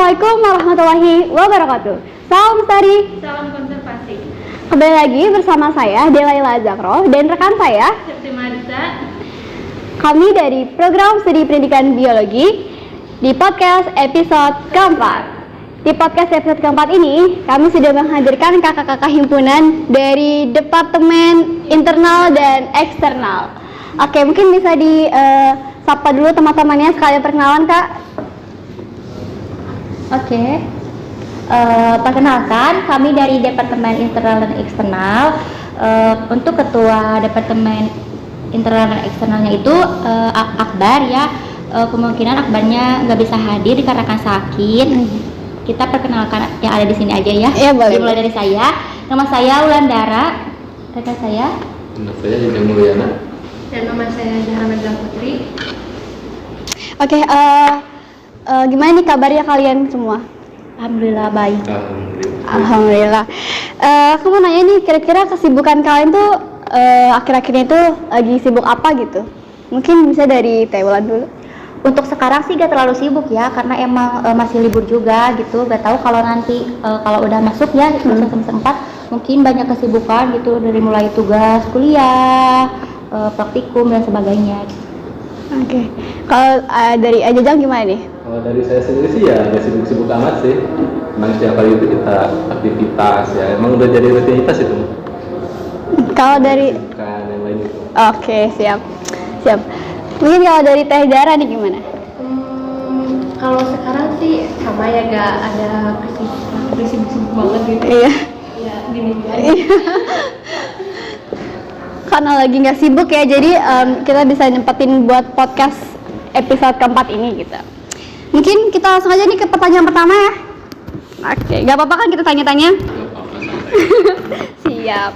Assalamualaikum warahmatullahi wabarakatuh. Salam Lestari, salam konservasi. Kembali lagi bersama saya Delaila Zakro dan rekan saya Septi Marisa. Kami dari Program Studi Pendidikan Biologi di podcast episode keempat. Di podcast episode keempat ini, kami sudah menghadirkan kakak-kakak himpunan dari Departemen Internal dan Eksternal. Oke, mungkin bisa disapa dulu teman-temannya, sekalian perkenalan, Kak. Oke, perkenalkan kami dari Departemen Internal dan Eksternal. Untuk ketua Departemen Internal dan Eksternalnya itu Akbar ya. Kemungkinan Akbarnya nggak bisa hadir dikarenakan sakit. Kita perkenalkan yang ada di sini aja ya. Iya, boleh. Dimulai dari saya. Nama saya Wulandara. Rekan saya. Nama saya Jajang Mulyana. Dan nama saya Zahra Nabila Putri. Oke, gimana nih kabarnya kalian semua? Alhamdulillah baik. Alhamdulillah. Aku mau nanya nih, kira-kira kesibukan kalian tuh akhir-akhirnya itu lagi sibuk apa gitu? Mungkin bisa dari Taiwan dulu. Untuk sekarang sih gak terlalu sibuk ya, karena emang masih libur juga gitu. Gak tahu kalau nanti kalau udah masuk ya semester 4 mungkin banyak kesibukan gitu, dari mulai tugas kuliah, praktikum dan sebagainya. Oke. Kalau dari Ajajang gimana nih? Kalau dari saya sendiri sih ya nggak sibuk-sibuk amat sih. Memang setiap hari itu kita aktivitas ya, emang udah jadi rutinitas itu. Kalau dari Bukan yang lain itu. Oke, siap. Mungkin kalau dari Teh Dara nih gimana? Kalau sekarang sih sama ya, gak ada sibuk-sibuk banget gitu. Iya. Ya gini aja. Karena lagi nggak sibuk ya, jadi kita bisa nyempetin buat podcast episode keempat ini gitu. Mungkin kita langsung aja nih ke pertanyaan pertama ya. Oke, nggak apa-apa kan kita tanya-tanya? Siap.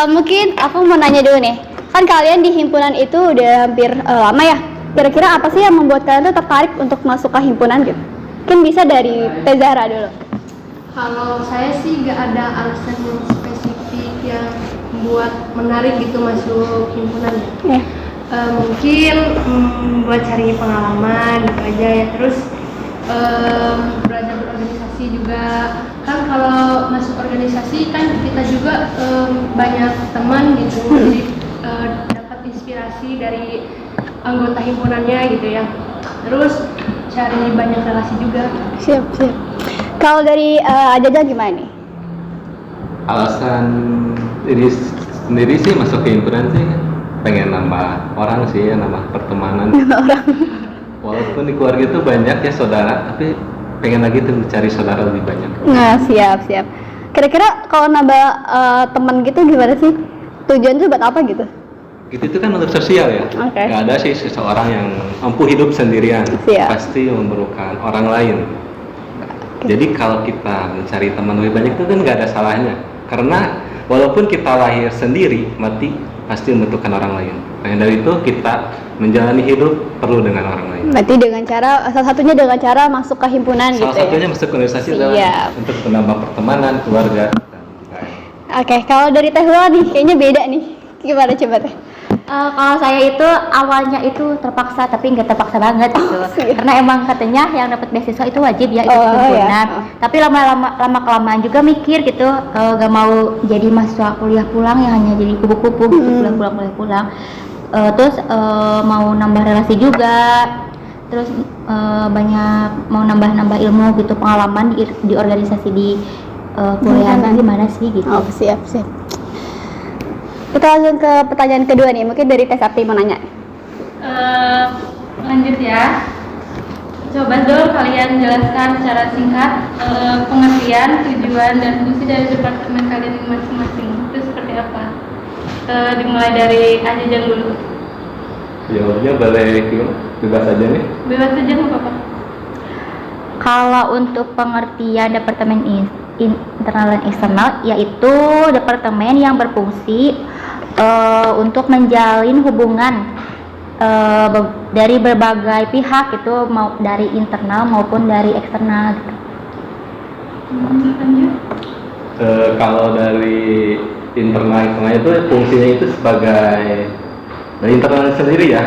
Mungkin aku mau nanya dulu nih, kan kalian di himpunan itu udah hampir lama ya. Kira-kira apa sih yang membuat kalian tuh tertarik untuk masuk ke himpunan gitu? Mungkin bisa dari Teh Zahra dulu. Kalau saya sih gak ada alasan yang spesifik yang buat menarik gitu masuk himpunan ya. Mungkin buat cari pengalaman gitu aja ya, terus belajar berorganisasi juga. Kan kalau masuk organisasi kan kita juga banyak teman gitu, jadi dapat inspirasi dari anggota himpunannya gitu ya, terus cari banyak relasi juga. Siap. Kalau dari Ajajang gimana nih? Alasan diri sendiri sih masuk ke himpunan sih pengen nambah orang sih ya, nambah pertemanan. Walaupun di keluarga itu banyak ya saudara, tapi pengen lagi tuh cari saudara lebih banyak. Nah, siap. Kira-kira kalau nambah teman gitu gimana sih? Tujuan tuh buat apa gitu? Gitu itu kan untuk sosial ya. Oke. Gak ada sih seseorang yang mampu hidup sendirian. Siap. Pasti memerlukan orang lain. Jadi kalau kita mencari teman lebih banyak itu kan nggak ada salahnya. Karena walaupun kita lahir sendiri, mati pasti membutuhkan orang lain. Nah, dari itu kita menjalani hidup perlu dengan orang lain. Berarti dengan cara, salah satunya dengan cara masuk ke himpunan gitu Salah ya? satunya masuk ke organisasi adalah untuk menambah pertemanan, keluarga, dan lain. Oke, kalau dari Teh Hula nih, kayaknya beda nih. Gimana coba Teh? Kalau saya itu awalnya itu terpaksa, tapi nggak terpaksa banget gitu. Karena emang katanya yang dapat beasiswa itu wajib ya ikut himpunan. Iya. Tapi lama kelamaan juga mikir gitu, nggak mau jadi mahasiswa kuliah pulang yang hanya jadi kupu-kupu gitu, kuliah pulang. Terus mau nambah relasi juga, terus banyak mau nambah ilmu gitu, pengalaman di organisasi di kuliah gimana sih gitu. Oh, siap. Kita langsung ke pertanyaan kedua nih, mungkin dari Teh Sakti mau nanya. Lanjut ya. Coba dong kalian jelaskan secara singkat pengertian, tujuan, dan fungsi dari departemen kalian masing-masing. Itu seperti apa? Dimulai dari Ajajang dulu. Jawabnya boleh bebas aja nih. Bebas aja nggak apa-apa. Kalau untuk pengertian Departemen Internal dan Eksternal, yaitu departemen yang berfungsi untuk menjalin hubungan dari berbagai pihak, itu mau dari internal maupun dari eksternal. Lanjut. Kalau dari internal itu fungsinya itu sebagai dari internal sendiri ya,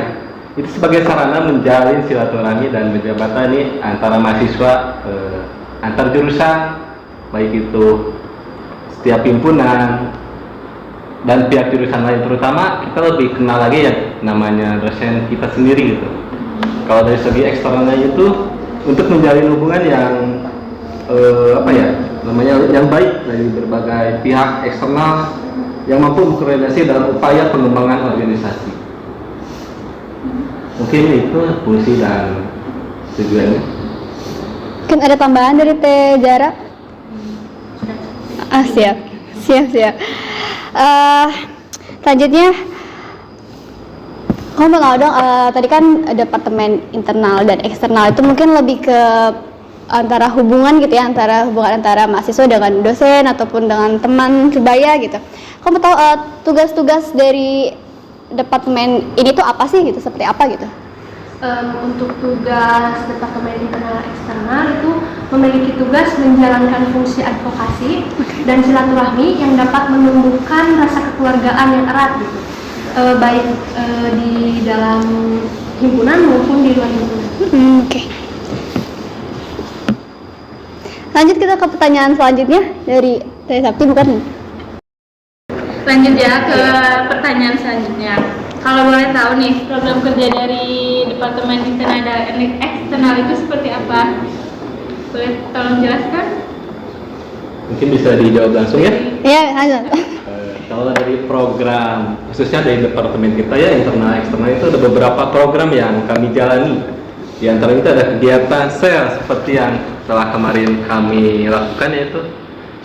itu sebagai sarana menjalin silaturahmi dan menjembatani antara mahasiswa antar jurusan, baik itu setiap himpunan dan pihak jurusan lain. Terutama kita lebih kenal lagi yang namanya dosen kita sendiri gitu. Kalau dari segi eksternalnya itu untuk menjalin hubungan yang yang baik dari berbagai pihak eksternal yang mampu berkoordinasi dalam upaya pengembangan organisasi. Mungkin itu fungsi dan tujuannya. Mungkin ada tambahan dari Teh Zara? Siap. Selanjutnya, kamu mau tahu dong, tadi kan departemen internal dan eksternal itu mungkin lebih ke antara hubungan gitu ya, hubungan antara mahasiswa dengan dosen ataupun dengan teman sebaya gitu. Kamu tahu tugas-tugas dari departemen ini tuh apa sih gitu, seperti apa gitu? Untuk tugas departemen internal eksternal itu memiliki tugas menjalankan fungsi advokasi dan silaturahmi yang dapat menumbuhkan rasa kekeluargaan yang erat gitu, baik di dalam himpunan maupun di luar himpunan. Oke. Lanjut kita ke pertanyaan selanjutnya dari Teh Sapti, bukan? Lanjut ya ke pertanyaan selanjutnya. Kalau boleh tahu nih, program kerja dari Departemen Internal dan Eksternal itu seperti apa? Boleh tolong jelaskan? Mungkin bisa dijawab langsung ya. Iya, lanjut. Kalau dari program, khususnya dari departemen kita ya, internal eksternal itu ada beberapa program yang kami jalani. Di antara itu ada kegiatan sel seperti yang telah kemarin kami lakukan, yaitu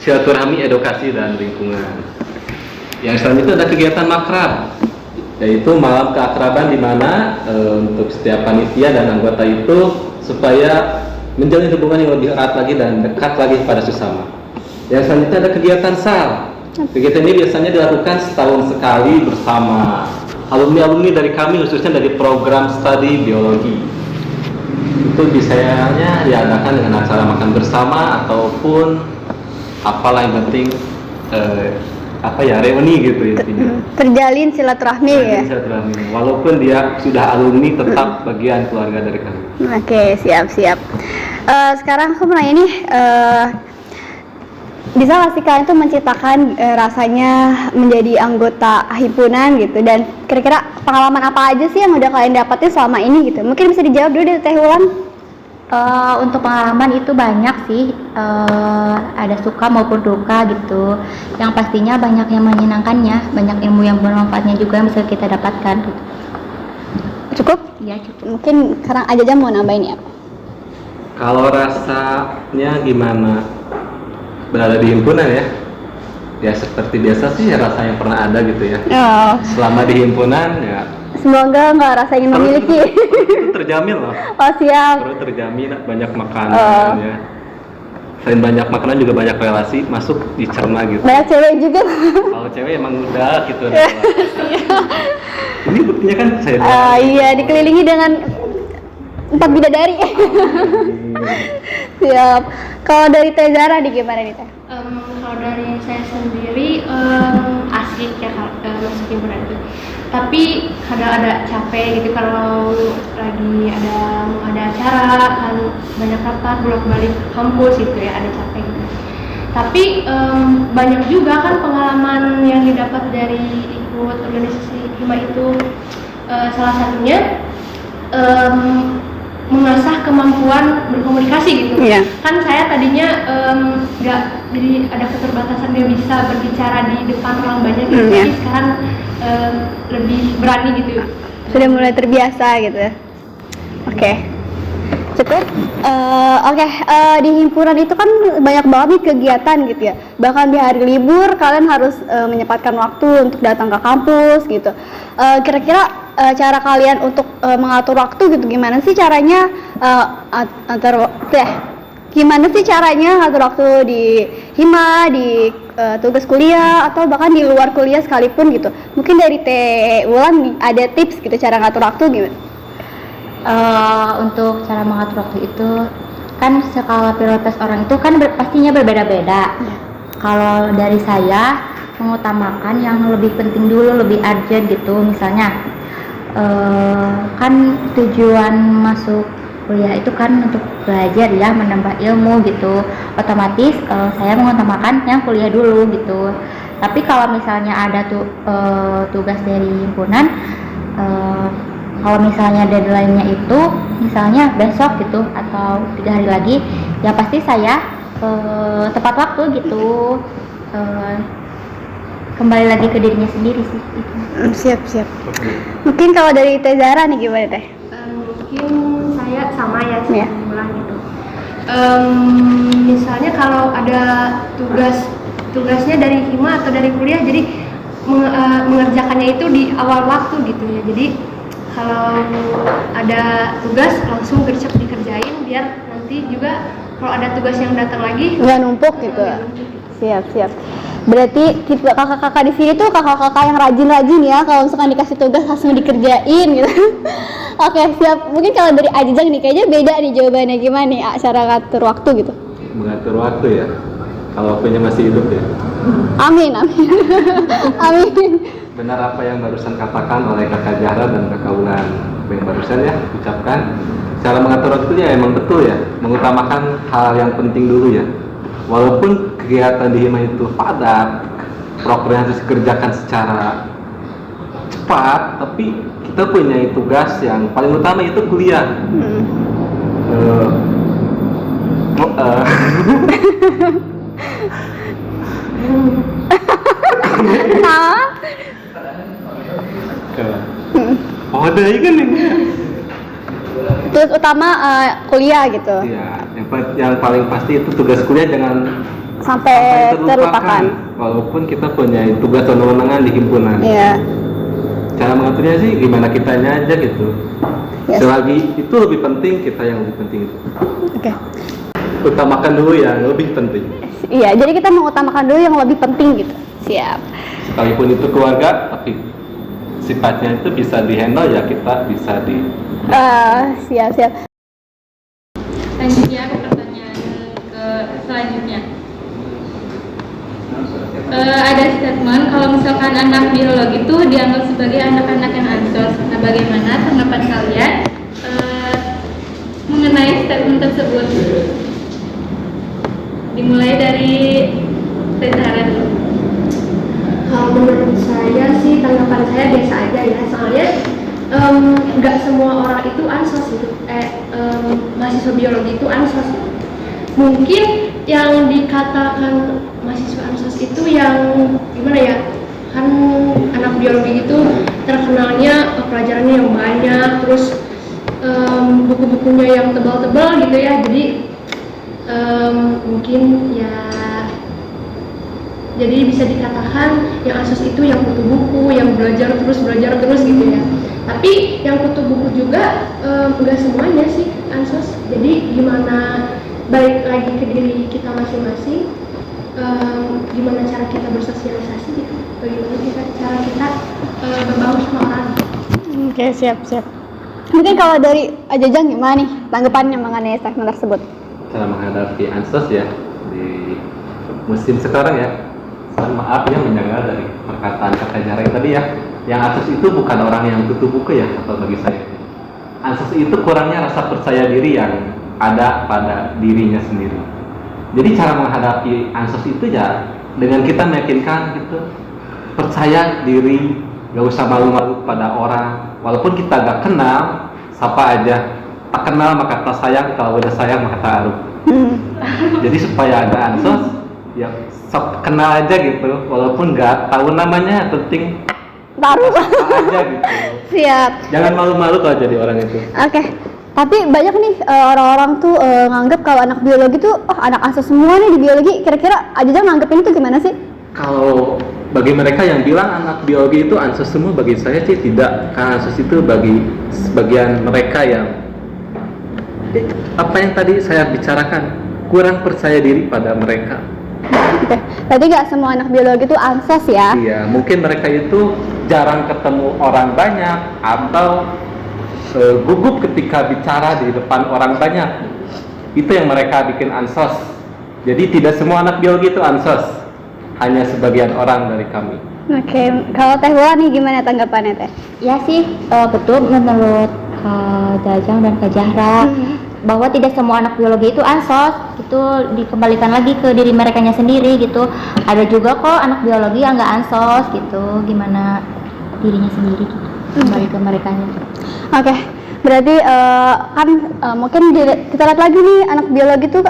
silaturahmi, edukasi, dan lingkungan. Yang selanjutnya ada kegiatan makrab, yaitu malam keakraban, di mana untuk setiap panitia dan anggota itu supaya menjalin hubungan yang lebih erat lagi dan dekat lagi pada sesama. Yang selanjutnya ada kegiatan SAL. Kegiatan ini biasanya dilakukan setahun sekali bersama alumni-alumni dari kami, khususnya dari program studi biologi. Itu biasanya diadakan dengan acara makan bersama ataupun apalah, yang penting reuni gitu intinya. Terjalin silaturahmi ya. Silaturahmi. Walaupun dia sudah alumni, tetap bagian keluarga dari kami. Oke, siap. Sekarang aku mau nanya nih, bisa nggak sih kalian tuh menciptakan rasanya menjadi anggota himpunan gitu, dan kira-kira pengalaman apa aja sih yang udah kalian dapatin selama ini gitu? Mungkin bisa dijawab dulu dari Teh Wulan. Untuk pengalaman itu banyak sih, ada suka maupun duka gitu. Yang pastinya banyak yang menyenangkannya, banyak ilmu yang bermanfaatnya juga yang bisa kita dapatkan gitu. Cukup? Ya cukup. Mungkin sekarang aja mau nambahin ya. Kalau rasanya gimana berada di himpunan ya? Ya seperti biasa sih, rasa yang pernah ada gitu ya. Oh, Selama di himpunan ya semoga nggak rasa ingin memiliki. itu terjamin loh. Oh, siap. Terus terjamin banyak makanan ya. Selain banyak makanan juga banyak relasi masuk dicerna gitu. Banyak cewek juga. Kalau cewek emang udah gitu. Ini buktinya kan saya. Iya, dikelilingi dengan 4 bidadari. Siap. Kalau dari Teh Zara nih gimana nih Teh? Kalau dari saya sendiri asik ya masuk himpunan itu. Tapi kadang ada capek gitu kalau lagi ada acara kan, banyak rapat bolak-balik kampus gitu ya, ada capek gitu. Tapi banyak juga kan pengalaman yang didapat dari ikut organisasi hima itu, salah satunya mengasah kemampuan berkomunikasi gitu. Iya. Kan saya tadinya jadi ada keterbatasan, dia bisa berbicara di depan orang banyak gitu. Iya. Tapi sekarang lebih berani gitu. Sudah mulai terbiasa gitu. Oke. Cukup. Di himpunan itu kan banyak banget nih kegiatan gitu ya. Bahkan di hari libur kalian harus menyempatkan waktu untuk datang ke kampus gitu. Kira-kira cara kalian untuk mengatur waktu gitu, gimana sih caranya gimana sih caranya ngatur waktu di hima, di tugas kuliah, atau bahkan di luar kuliah sekalipun gitu? Mungkin dari Teh Wulan nih, ada tips gitu cara ngatur waktu gimana? Untuk cara mengatur waktu itu kan skala prioritas orang itu kan pastinya berbeda-beda. Kalau dari saya mengutamakan yang lebih penting dulu, lebih urgent gitu. Misalnya kan tujuan masuk kuliah itu kan untuk belajar ya, menambah ilmu gitu. Otomatis saya mengutamakan yang kuliah dulu gitu. Tapi kalau misalnya ada tugas dari himpunan, kalau misalnya deadline-nya itu misalnya besok gitu atau 3 hari lagi, ya pasti saya tepat waktu gitu. Kembali lagi ke dirinya sendiri sih gitu. Siap. Mungkin kalau dari Teh Zara nih gimana Teh? Mungkin saya sama ya Iya. bilang gitu. Misalnya kalau ada tugasnya dari hima atau dari kuliah, jadi mengerjakannya itu di awal waktu gitu ya. Jadi kalau ada tugas langsung gercep dikerjain, biar nanti juga kalau ada tugas yang datang lagi Nggak numpuk gitu. Siap. Berarti kita kakak-kakak di sini tuh kakak-kakak yang rajin-rajin ya, kalau misalkan dikasih tugas langsung dikerjain gitu. Oke, siap. Mungkin kalau dari Ajeng nih kayaknya beda nih jawabannya, gimana nih cara ngatur waktu gitu. Mengatur waktu ya, kalau waktunya masih hidup ya. Amin. Amin. Benar apa yang barusan katakan oleh kakak Zahra dan kakak Ulan yang barusan ya ucapkan. Cara mengatur waktunya emang betul ya, mengutamakan hal yang penting dulu ya. Walaupun kegiatan di hima itu padat, prokernya harus dikerjakan secara cepat, tapi kita punya tugas yang paling utama itu kuliah. Oh, ada kan ini. Terus utama kuliah gitu. Iya, yang paling pasti itu tugas kuliah jangan Sampai terlupakan. Walaupun kita punya tugas dan wewenang di himpunan. Iya. Cara mengaturnya sih gimana kitanya aja gitu. Yes. Selagi itu lebih penting, kita yang lebih penting itu. Oke. Utamakan dulu yang lebih penting. Iya, jadi kita mengutamakan dulu yang lebih penting gitu. Siap. Sekalipun itu keluarga, tapi sifatnya itu bisa dihandle ya, kita bisa di. Siap. Lanjut ya ke pertanyaan selanjutnya. Ada statement kalau misalkan anak biologi itu dianggap sebagai anak-anak yang ansos. Nah, bagaimana tanggapan kalian mengenai statement tersebut? Dimulai dari Teh Zahra dulu. Kalau menurut saya sih tanggapan saya biasa aja ya, soalnya nggak semua orang itu ansos gitu, mahasiswa biologi itu ansos gitu. Mungkin yang dikatakan mahasiswa ansos itu yang gimana ya, kan anak biologi itu terkenalnya pelajarannya yang banyak, terus buku-bukunya yang tebal-tebal gitu ya, jadi mungkin ya jadi bisa dikatakan yang ansos itu yang kutu buku, yang belajar terus gitu ya. Tapi yang kutu buku juga enggak semuanya sih ansos. Jadi gimana, balik lagi ke diri kita masing-masing, gimana cara kita bersosialisasi gitu, bagaimana cara kita berbaur sama orang. Oke, siap. Mungkin kalau dari Ajeng gimana nih tanggapannya mengenai statement tersebut? Cara menghadapi ansos ya di musim sekarang ya. Maaf ya menyanggah dari perkataan kakak Zahra tadi ya, yang ansos itu bukan orang yang kutu buku ya, atau bagi saya ansos itu kurangnya rasa percaya diri yang ada pada dirinya sendiri. Jadi cara menghadapi ansos itu ya dengan kita meyakinkan gitu, percaya diri, gak usah malu-malu pada orang, walaupun kita gak kenal, sapa aja. Tak kenal maka tak sayang, kalau udah sayang maka tak aruh. Jadi supaya ada ansos ya sok kenal aja gitu, walaupun nggak tahu namanya, penting Taruh. aja gitu. Siap. Jangan malu-malu kalau jadi orang itu. Oke. Tapi banyak nih orang-orang tuh nganggap kalau anak biologi tuh anak ansos semua nih di biologi. Kira-kira Ajeng nganggep ini tuh gimana sih? Kalau bagi mereka yang bilang anak biologi itu ansos semua, bagi saya sih tidak. Karena ansos itu bagi sebagian mereka yang apa yang tadi saya bicarakan, kurang percaya diri pada mereka. Oke. Berarti nggak semua anak biologi itu ansos ya? Iya, mungkin mereka itu jarang ketemu orang banyak atau gugup ketika bicara di depan orang banyak. Itu yang mereka bikin ansos. Jadi tidak semua anak biologi itu ansos, hanya sebagian orang dari kami. Oke, kalau Teh Wula nih gimana tanggapannya Teh? Ya sih, betul menurut Kak Jajang dan Kak Zahra bahwa tidak semua anak biologi itu ansos, itu dikembalikan lagi ke diri mereka sendiri gitu. Ada juga kok anak biologi yang nggak ansos gitu, gimana dirinya sendiri gitu, kembali ke mereka. Oke, berarti kan mungkin kita lihat lagi nih anak biologi tuh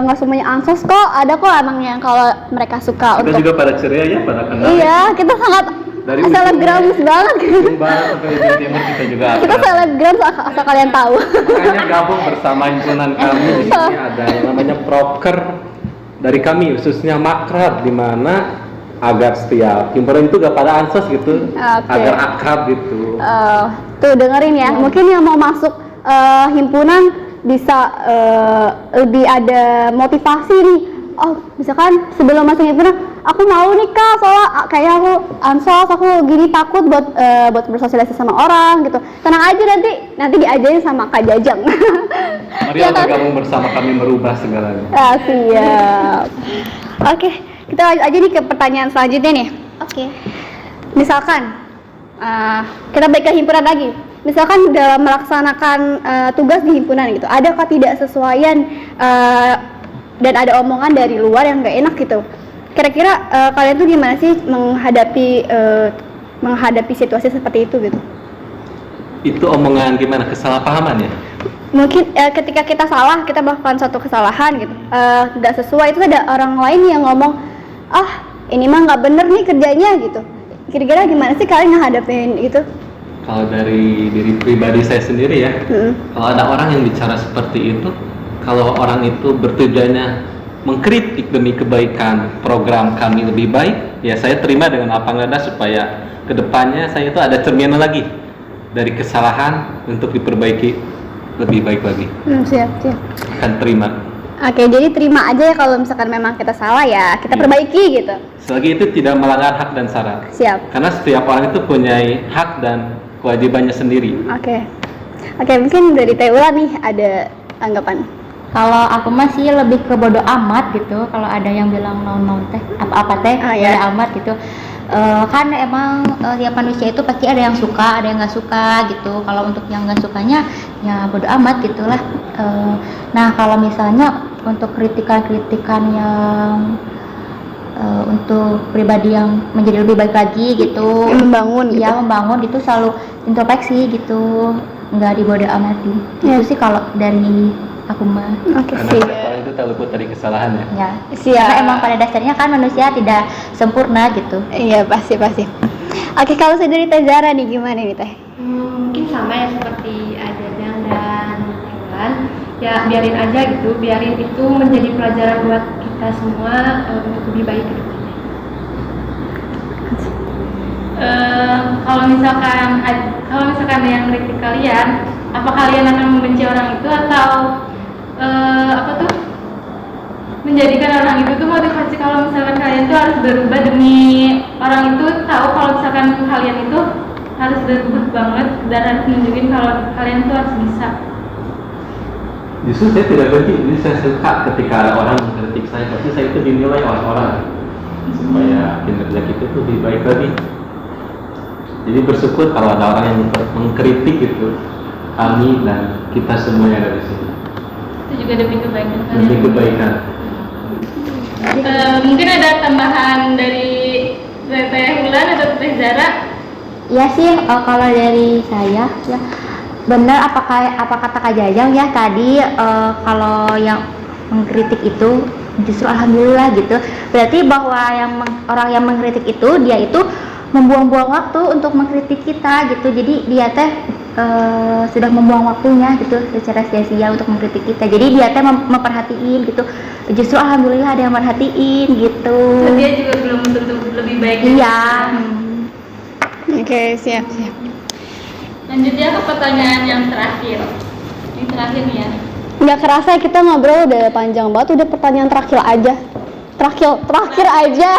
nggak semuanya ansos kok, ada kok emang yang kalau mereka suka Kita untuk juga pada ceria ya, pada kenal. iya, kita sangat Dari selebgram banget. Ujung barat sampai ujung timur kita juga Kita akrab. selebgram asal kalian tahu. Makanya gabung bersama himpunan kami di sini ada yang namanya proker dari kami khususnya makrab, di mana agar setiap himpunan itu gak pada ansos gitu, Oke. agar akrab gitu. Tuh dengerin ya, mungkin yang mau masuk himpunan bisa lebih ada motivasi nih. Oh, misalkan sebelum masuk himpunan, aku mau nih Kak, soalnya kayak aku ansos, aku gini takut buat bersosialisasi sama orang gitu. Tenang aja, nanti diajarin sama Kak Jajang. Mari Ya kan? bergabung bersama kami merubah segalanya. Siap. Oke, kita lanjut aja nih ke pertanyaan selanjutnya nih. Oke. Misalkan kita balik ke himpunan lagi. Misalkan dalam melaksanakan tugas di himpunan gitu, ada ketidaksesuaian dan ada omongan dari luar yang nggak enak gitu. Kira-kira kalian tuh gimana sih menghadapi situasi seperti itu gitu? Itu omongan gimana? Kesalahpahaman ya? Mungkin ketika kita salah, kita melakukan suatu kesalahan gitu, nggak sesuai, itu ada orang lain yang ngomong, ini mah nggak bener nih kerjanya gitu. Kira-kira gimana sih kalian menghadapin itu? Kalau dari diri pribadi saya sendiri ya, kalau ada orang yang bicara seperti itu, kalau orang itu bertujuannya mengkritik demi kebaikan program kami lebih baik, ya saya terima dengan lapang dada supaya kedepannya saya itu ada cerminan lagi dari kesalahan untuk diperbaiki lebih baik lagi. Siap. Akan terima. Oke, jadi terima aja ya kalau misalkan memang kita salah ya kita Iya. perbaiki gitu. Selagi itu tidak melanggar hak dan syarat. Siap. Karena setiap orang itu punya hak dan kewajibannya sendiri. Oke, mungkin dari Teh Ula nih ada tanggapan. Kalau aku masih lebih ke bodo amat gitu. Kalau ada yang bilang non teh apa teh bodo Ya. amat gitu. Kan emang tiap manusia itu pasti ada yang suka, ada yang nggak suka gitu. Kalau untuk yang nggak sukanya ya bodo amat gitulah. Nah kalau misalnya untuk kritikan yang untuk pribadi yang menjadi lebih baik lagi gitu, Membangun gitu. ya membangun gitu, selalu introspeksi gitu, nggak dibodo amati. Ya. Itu sih kalau dari aku mah. Oke, Karena siap. setiap orang itu tak luput dari kesalahan ya. Ya. Siap. Karena emang pada dasarnya kan manusia tidak sempurna gitu. Iya, pasti. Oke, kalau saya dari Teh Zara nih gimana nih Teh? Mungkin sama ya seperti Ajajang dan Taiwan. Ya biarin aja gitu, biarin itu menjadi pelajaran buat kita semua untuk lebih baik ke depannya. Kalau misalkan ada yang kritik kalian, apa kalian akan membenci orang itu atau menjadikan orang itu tuh motivasi kalau misalkan kalian tuh harus berubah demi orang itu tahu kalau misalkan kalian itu harus berubah banget dan harus nunjukin kalau kalian tuh harus bisa. Justru saya tidak benci, jadi saya suka ketika ada orang mengkritik saya, pasti saya itu dinilai oleh orang supaya kinerja kita tuh lebih baik lagi. Jadi bersyukur kalau ada orang yang mengkritik itu kami dan kita semua yang ada di sini. Itu juga demi kebaikan kalian. Demi kebaikan. Mungkin ada tambahan dari Teh Hulan atau Teh Zara? Ya sih, kalau dari saya ya benar apa kata Kak Jajang ya tadi, kalau yang mengkritik itu justru alhamdulillah gitu. Berarti bahwa orang yang mengkritik itu dia itu membuang-buang waktu untuk mengkritik kita gitu. Jadi dia teh sudah membuang waktunya gitu secara sia-sia untuk mengkritik kita. Jadi dia teh memperhatiin gitu. Justru alhamdulillah ada yang merhatiin gitu. Dia juga belum tentu lebih baik. Iya. Oke, siap. Lanjutnya ke pertanyaan yang terakhir. Yang terakhir nih ya. Nggak kerasa kita ngobrol udah panjang banget, udah pertanyaan terakhir aja. Terakhir aja.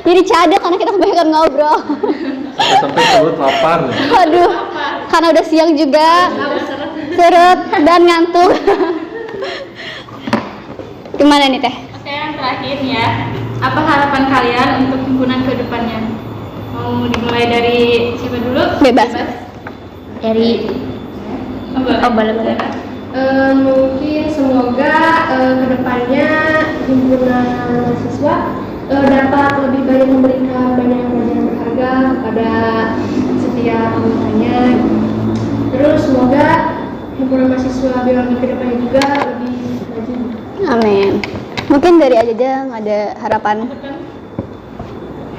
Jadi cadet karena kita kebanyakan ngobrol. Sampai perut lapar. Aduh, karena udah siang juga. Seret dan ngantuk. Gimana nih Teh? Oke, yang terakhir nih ya. Apa harapan kalian untuk himpunan ke depannya? Mau Mau dimulai dari siapa dulu? Bebas. Dari boleh. Mungkin semoga kedepannya himpunan mahasiswa dapat lebih banyak memberikan banyak pelajaran berharga kepada setiap anggotanya. Terus semoga himpunan mahasiswa biologi kedepannya juga lebih maju. Amin. Mungkin dari aja ada harapan.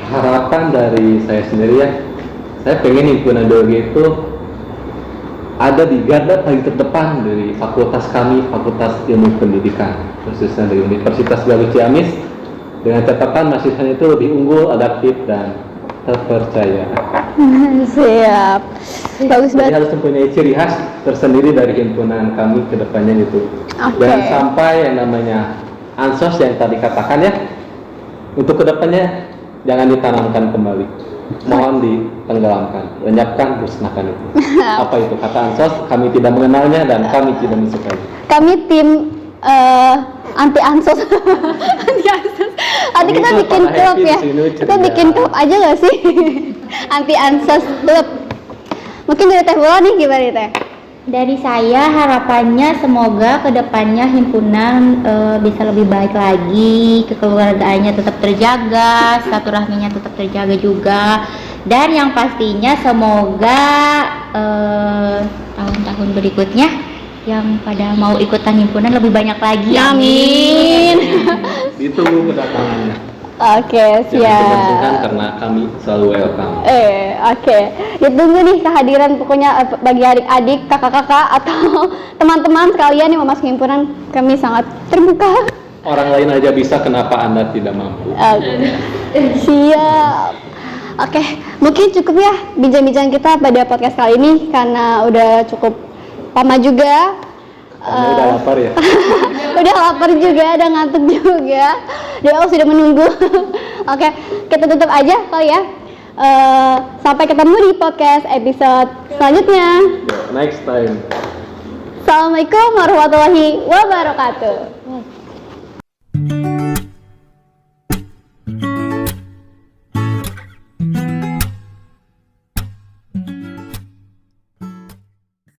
Harapan dari saya sendiri ya, saya pengen himpunan biologi itu ada di garda paling terdepan dari fakultas kami, Fakultas Ilmu Pendidikan, khususnya dari Universitas Galuh Ciamis, dengan catatan mahasiswanya itu lebih unggul, adaptif, dan terpercaya. Siap. Bagus Jadi banget. harus mempunyai ciri khas tersendiri dari himpunan kami ke depannya itu. Oke. Dan sampai yang namanya ansos yang tadi katakan ya, untuk kedepannya jangan ditanamkan kembali. Mohon ditenggelamkan, lenyapkan, musnahkan itu. Apa itu kata ansos? Kami tidak mengenalnya dan kami tidak menyukai. Kami tim anti ansos. Anti ansos. Nanti kita Ini bikin Pak klub Happy ya. di sini Kita ceria. bikin klub aja gak sih? Anti ansos klub. Mungkin dari Teh Bola nih gimana nih Teh? Dari saya harapannya semoga kedepannya himpunan bisa lebih baik lagi, kekeluargaannya tetap terjaga, silaturahminya tetap terjaga juga, dan yang pastinya semoga tahun-tahun berikutnya yang pada mau ikutan himpunan lebih banyak lagi. Amin. Ditunggu kedatangannya. Oke, Jangan segan-segan siap. karena kami selalu welcome. Oke. Ditunggu nih kehadiran pokoknya bagi adik-adik, kakak-kakak atau teman-teman sekalian yang mau masuk himpunan, kami sangat terbuka. Orang lain aja bisa, kenapa Anda tidak mampu? Siap. Oke, mungkin cukup ya bincang-bincang kita pada podcast kali ini karena udah cukup lama juga. Karena udah lapar ya. Udah lapar juga, udah ngantuk juga. DO sudah menunggu. Oke, kita tutup aja kali ya. Sampai ketemu di podcast episode selanjutnya. Next time. Assalamualaikum warahmatullahi wabarakatuh.